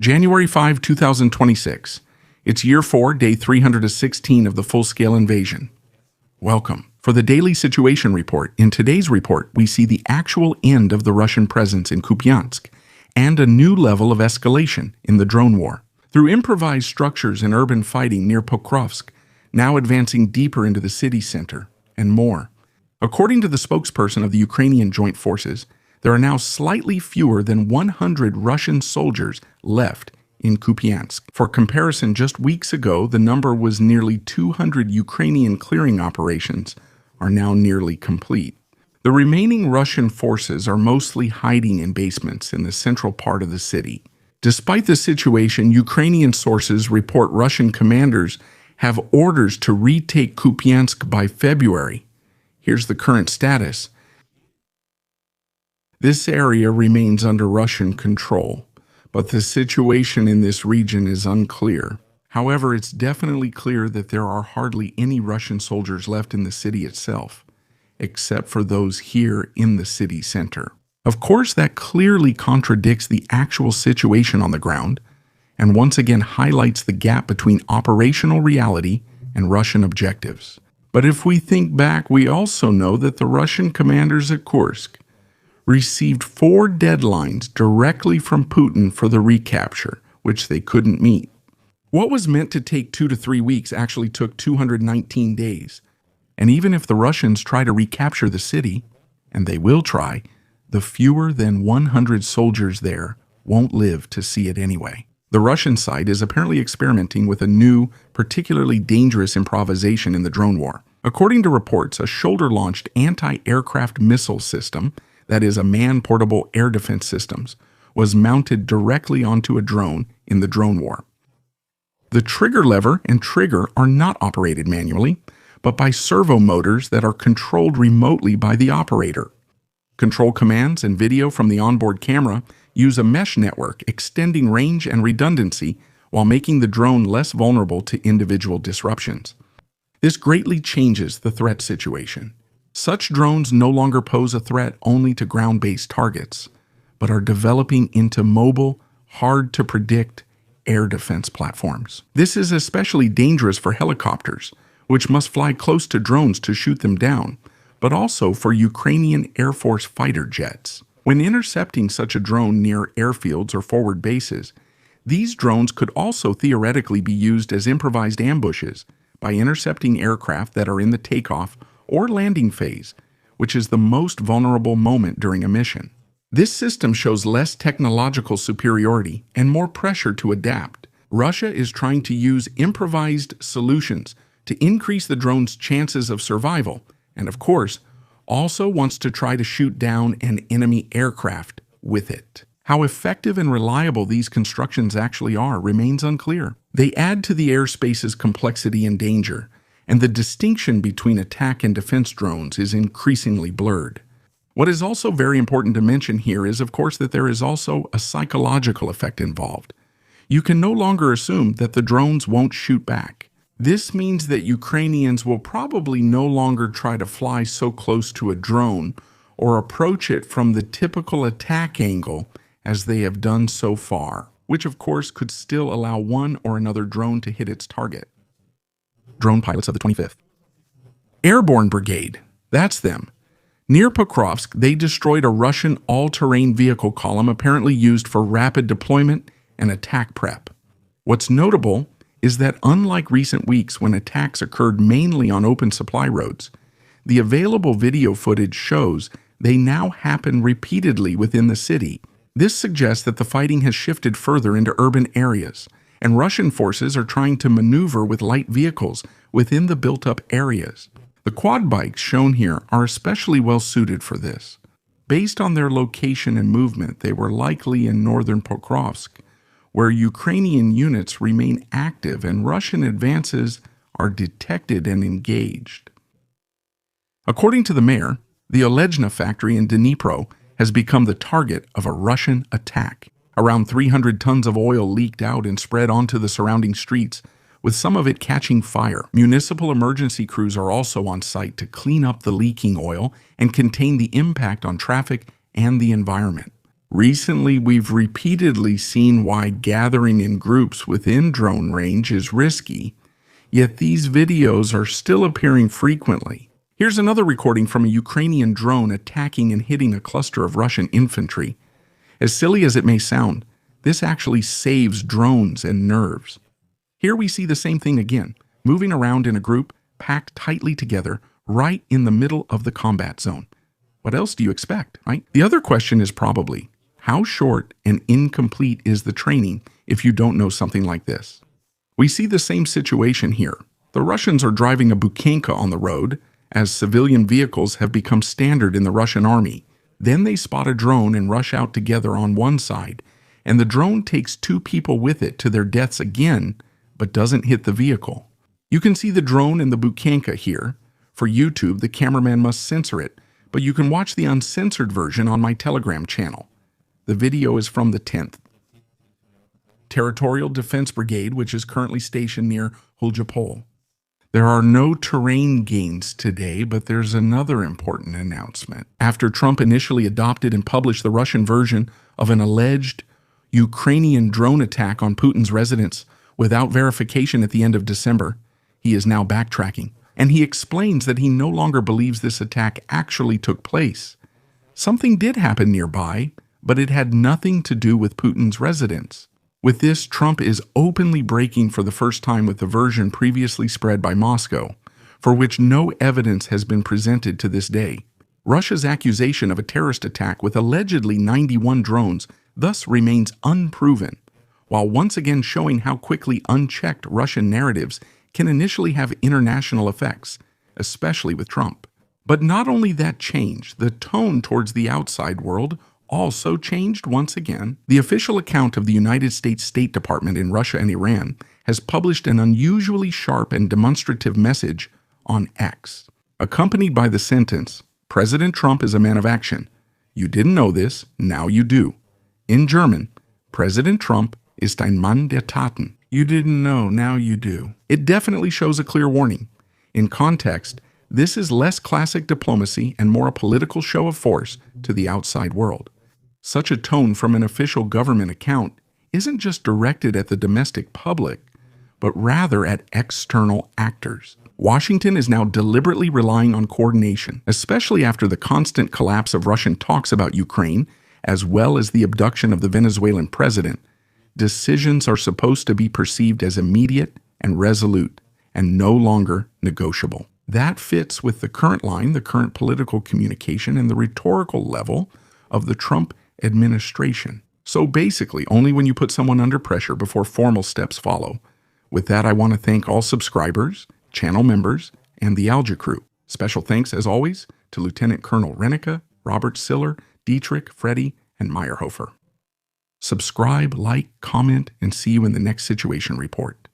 January 5, 2026. It's year 4, day 316 of the full-scale invasion. Welcome. For the daily situation report, in today's report, we see the actual end of the Russian presence in Kupiansk and a new level of escalation in the drone war. Through improvised structures and urban fighting near Pokrovsk, now advancing deeper into the city center, and more. According to the spokesperson of the Ukrainian Joint Forces, there are now slightly fewer than 100 Russian soldiers left in Kupiansk. For comparison, just weeks ago, the number was nearly 200. Ukrainian clearing operations are now nearly complete. The remaining Russian forces are mostly hiding in basements in the central part of the city. Despite the situation, Ukrainian sources report Russian commanders have orders to retake Kupiansk by February. Here's the current status. This area remains under Russian control, but the situation in this region is unclear. However, it's definitely clear that there are hardly any Russian soldiers left in the city itself, except for those here in the city center. Of course, that clearly contradicts the actual situation on the ground, and once again highlights the gap between operational reality and Russian objectives. But if we think back, we also know that the Russian commanders at Kursk received 4 deadlines directly from Putin for the recapture, which they couldn't meet. What was meant to take 2 to 3 weeks actually took 219 days. And even if the Russians try to recapture the city, and they will try, the fewer than 100 soldiers there won't live to see it anyway. The Russian side is apparently experimenting with a new, particularly dangerous improvisation in the drone war. According to reports, a shoulder-launched anti-aircraft missile system, that is, a man-portable air defense systems, was mounted directly onto a drone in the drone war. The trigger lever and trigger are not operated manually, but by servo motors that are controlled remotely by the operator. Control commands and video from the onboard camera use a mesh network extending range and redundancy while making the drone less vulnerable to individual disruptions. This greatly changes the threat situation. Such drones no longer pose a threat only to ground-based targets, but are developing into mobile, hard-to-predict air defense platforms. This is especially dangerous for helicopters, which must fly close to drones to shoot them down, but also for Ukrainian Air Force fighter jets. When intercepting such a drone near airfields or forward bases, these drones could also theoretically be used as improvised ambushes by intercepting aircraft that are in the takeoff or landing phase, which is the most vulnerable moment during a mission. This system shows less technological superiority and more pressure to adapt. Russia is trying to use improvised solutions to increase the drone's chances of survival, and of course, also wants to try to shoot down an enemy aircraft with it. How effective and reliable these constructions actually are remains unclear. They add to the airspace's complexity and danger, and the distinction between attack and defense drones is increasingly blurred. What is also very important to mention here is, of course, that there is also a psychological effect involved. You can no longer assume that the drones won't shoot back. This means that Ukrainians will probably no longer try to fly so close to a drone or approach it from the typical attack angle as they have done so far, which of course could still allow one or another drone to hit its target. Drone pilots of the 25th Airborne Brigade, that's them. Near Pokrovsk, they destroyed a Russian all-terrain vehicle column apparently used for rapid deployment and attack prep. What's notable is that unlike recent weeks when attacks occurred mainly on open supply roads, the available video footage shows they now happen repeatedly within the city. This suggests that the fighting has shifted further into urban areas, and Russian forces are trying to maneuver with light vehicles within the built-up areas. The quad bikes shown here are especially well suited for this. Based on their location and movement, they were likely in northern Pokrovsk, where Ukrainian units remain active and Russian advances are detected and engaged. According to the mayor, the Olejna factory in Dnipro has become the target of a Russian attack. Around 300 tons of oil leaked out and spread onto the surrounding streets, with some of it catching fire. Municipal emergency crews are also on site to clean up the leaking oil and contain the impact on traffic and the environment. Recently, we've repeatedly seen why gathering in groups within drone range is risky, yet these videos are still appearing frequently. Here's another recording from a Ukrainian drone attacking and hitting a cluster of Russian infantry. As silly as it may sound, this actually saves drones and nerves. Here we see the same thing again, moving around in a group, packed tightly together, right in the middle of the combat zone. What else do you expect, right? The other question is probably, how short and incomplete is the training if you don't know something like this? We see the same situation here. The Russians are driving a Bukanka on the road, as civilian vehicles have become standard in the Russian army. Then they spot a drone and rush out together on one side, and the drone takes 2 people with it to their deaths again, but doesn't hit the vehicle. You can see the drone and the Bukanka here. For YouTube, the cameraman must censor it, but you can watch the uncensored version on my Telegram channel. The video is from the 10th. Territorial Defense Brigade, which is currently stationed near Withdrawal. There are no terrain gains today, but there's another important announcement. After Trump initially adopted and published the Russian version of an alleged Ukrainian drone attack on Putin's residence without verification at the end of December, he is now backtracking, and he explains that he no longer believes this attack actually took place. Something did happen nearby, but it had nothing to do with Putin's residence. With this, Trump is openly breaking for the first time with the version previously spread by Moscow, for which no evidence has been presented to this day. Russia's accusation of a terrorist attack with allegedly 91 drones thus remains unproven, while once again showing how quickly unchecked Russian narratives can initially have international effects, especially with Trump. But not only that change, the tone towards the outside world also changed once again. The official account of the United States State Department in Russia and Iran has published an unusually sharp and demonstrative message on X, accompanied by the sentence, "President Trump is a man of action. You didn't know this, now you do." In German, President Trump ist ein Mann der Taten. You didn't know, now you do. It definitely shows a clear warning. In context, this is less classic diplomacy and more a political show of force to the outside world. Such a tone from an official government account isn't just directed at the domestic public, but rather at external actors. Washington is now deliberately relying on coordination, especially after the constant collapse of Russian talks about Ukraine, as well as the abduction of the Venezuelan president. Decisions are supposed to be perceived as immediate and resolute, and no longer negotiable. That fits with the current line, the current political communication, and the rhetorical level of the Trump administration. So basically, only when you put someone under pressure before formal steps follow. With that, I want to thank all subscribers, channel members, and the Alga crew. Special thanks, as always, to Lieutenant Colonel Rennicke, Robert Siller, Dietrich, Freddie, and Meyerhofer. Subscribe, like, comment, and see you in the next situation report.